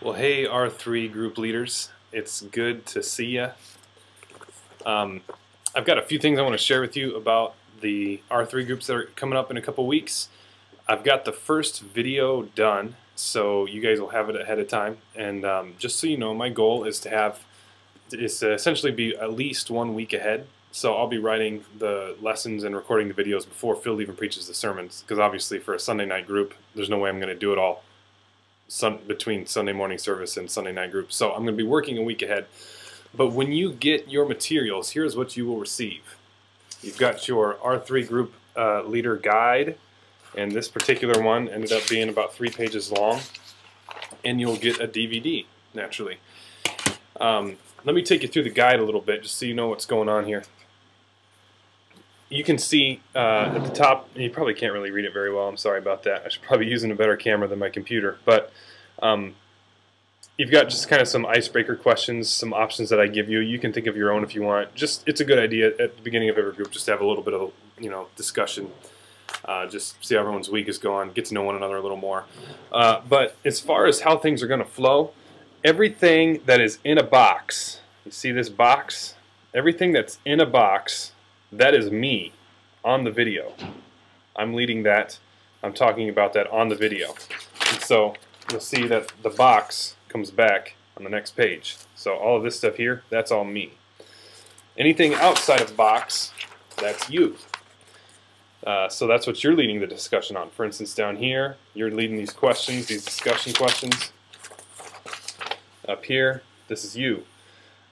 Well, hey, R3 group leaders. It's good to see you. I've got a few things I want to share with you about the R3 groups that are coming up in a couple weeks. I've got the first video done, so you guys will have it ahead of time. And just so you know, my goal is to essentially be at least 1 week ahead. So I'll be writing the lessons and recording the videos before Phil even preaches the sermons, because obviously for a Sunday night group, there's no way I'm going to do it all between Sunday morning service and Sunday night group. So I'm going to be working a week ahead. But when you get your materials, here's what you will receive. You've got your R3 group leader guide, and this particular one ended up being about 3 pages long, and you'll get a DVD, naturally. Let me take you through the guide a little bit, just so you know what's going on here. You can see at the top, and you probably can't really read it very well, I'm sorry about that. I should probably be using a better camera than my computer. But you've got just kind of some icebreaker questions, some options that I give you. You can think of your own if you want. It's a good idea at the beginning of every group just to have a little bit of discussion. Just see how everyone's week is going, get to know one another a little more. But as far as how things are going to flow, everything that is in a box, you see this box? Everything that's in a box, that is me on the video. I'm leading that. I'm talking about that on the video. And so you'll see that the box comes back on the next page. So all of this stuff here, that's all me. Anything outside of the box, that's you. So that's what you're leading the discussion on. For instance, down here, you're leading these questions, these discussion questions. Up here, this is you.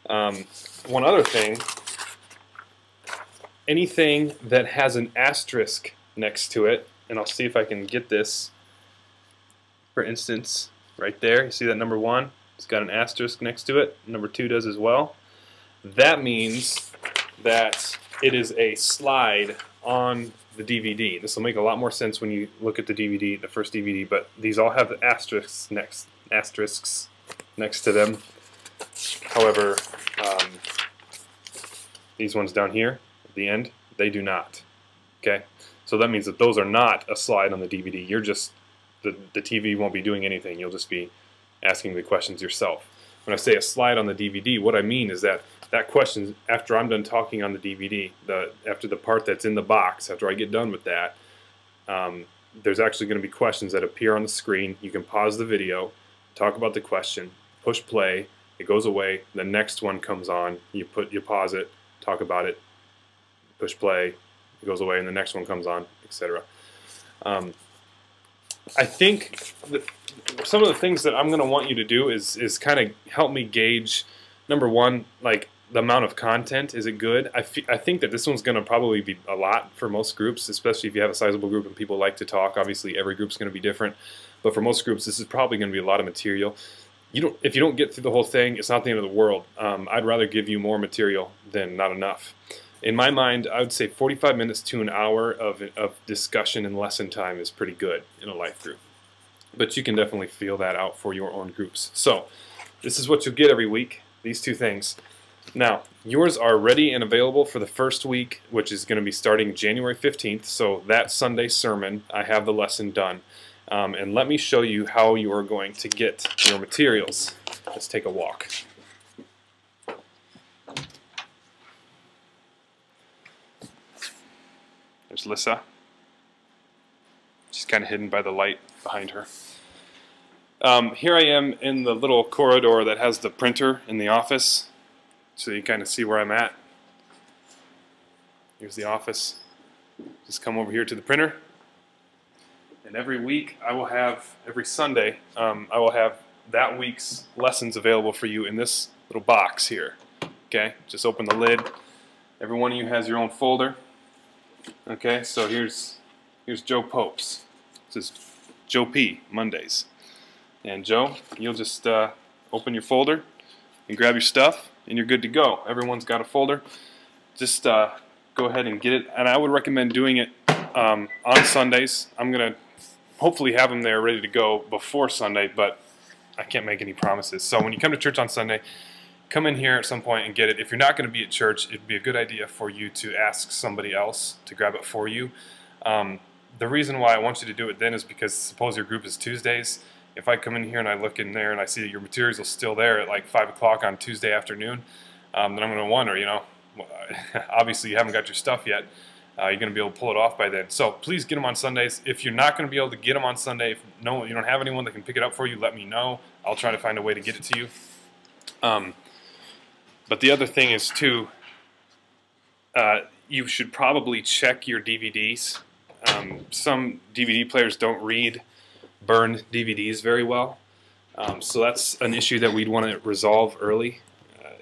One other thing, anything that has an asterisk next to it, and I'll see if I can get this. For instance, right there, you see that number 1? It's got an asterisk next to it. Number 2 does as well. That means that it is a slide on the DVD. This will make a lot more sense when you look at the DVD, the first DVD, but these all have asterisks next to them. However, these ones down here at the end, they do not. Okay, so that means that those are not a slide on the DVD. You're just the TV won't be doing anything. You'll just be asking the questions yourself. When I say a slide on the DVD, what I mean is that question, after I'm done talking on the DVD, after the part that's in the box, after I get done with that, there's actually going to be questions that appear on the screen. You can pause the video, talk about the question, push play, it goes away, the next one comes on, you pause it, talk about it, push play, it goes away, and the next one comes on, etc. I think that some of the things that I'm going to want you to do is kind of help me gauge, number one, like the amount of content. Is it good? I think that this one's going to probably be a lot for most groups, especially if you have a sizable group and people like to talk. Obviously, every group's going to be different, but for most groups, this is probably going to be a lot of material. If you don't get through the whole thing, it's not the end of the world. I'd rather give you more material than not enough. In my mind, I would say 45 minutes to an hour of discussion and lesson time is pretty good in a life group. But you can definitely feel that out for your own groups. So this is what you'll get every week, these 2 things. Now, yours are ready and available for the first week, which is going to be starting January 15th. So that Sunday sermon, I have the lesson done. And let me show you how you are going to get your materials. Let's take a walk. There's Lissa. She's kind of hidden by the light behind her. Here I am in the little corridor that has the printer in the office, so you kind of see where I'm at. Here's the office. Just come over here to the printer. And every week, every Sunday, I will have that week's lessons available for you in this little box here. Okay, just open the lid. Every one of you has your own folder. Okay, so here's Joe Pope's. This is Joe P. Mondays. And Joe, you'll just open your folder and grab your stuff, and you're good to go. Everyone's got a folder. Just go ahead and get it. And I would recommend doing it on Sundays. I'm going to hopefully have them there ready to go before Sunday, but I can't make any promises. So when you come to church on Sunday, come in here at some point and get it. If you're not going to be at church, it'd be a good idea for you to ask somebody else to grab it for you. The reason why I want you to do it then is because suppose your group is Tuesdays. If I come in here and I look in there and I see that your materials are still there at like 5 o'clock on Tuesday afternoon, then I'm going to wonder, you know, obviously you haven't got your stuff yet. You're going to be able to pull it off by then. So please get them on Sundays. If you're not going to be able to get them on Sunday, if you don't have anyone that can pick it up for you, let me know. I'll try to find a way to get it to you. But the other thing is too, you should probably check your DVDs. Some DVD players don't read burned DVDs very well, so that's an issue that we'd want to resolve early,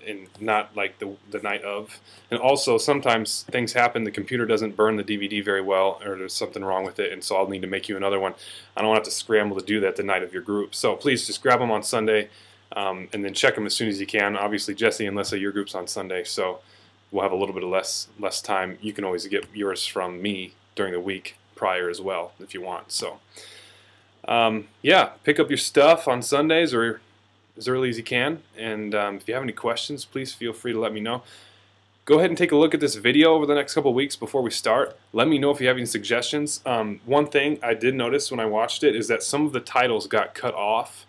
and not like the night of. And also sometimes things happen, the computer doesn't burn the DVD very well, or there's something wrong with it, and so I'll need to make you another one. I don't want to have to scramble to do that the night of your group. So please just grab them on Sunday, and then check them as soon as you can. Obviously Jesse and Lissa, your group's on Sunday, so we'll have a little bit of less time. You can always get yours from me during the week prior as well if you want. So yeah, pick up your stuff on Sundays or as early as you can, and if you have any questions, please feel free to let me know. Go ahead and take a look at this video over the next couple of weeks before we start. Let me know if you have any suggestions. One thing I did notice when I watched it is that some of the titles got cut off,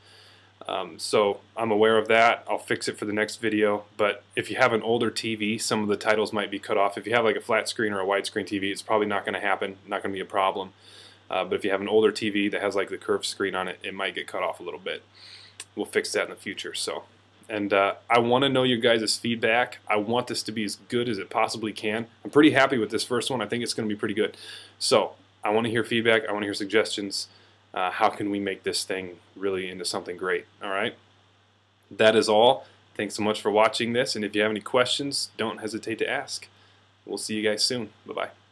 so I'm aware of that. I'll fix it for the next video. But if you have an older TV, some of the titles might be cut off. If you have like a flat screen or a widescreen TV, it's probably not going to happen, not going to be a problem. But if you have an older TV that has like the curved screen on it, it might get cut off a little bit. We'll fix that in the future. So, and I want to know your guys' feedback. I want this to be as good as it possibly can. I'm pretty happy with this first one. I think it's going to be pretty good. So I want to hear feedback. I want to hear suggestions. How can we make this thing really into something great? All right. That is all. Thanks so much for watching this. And if you have any questions, don't hesitate to ask. We'll see you guys soon. Bye-bye.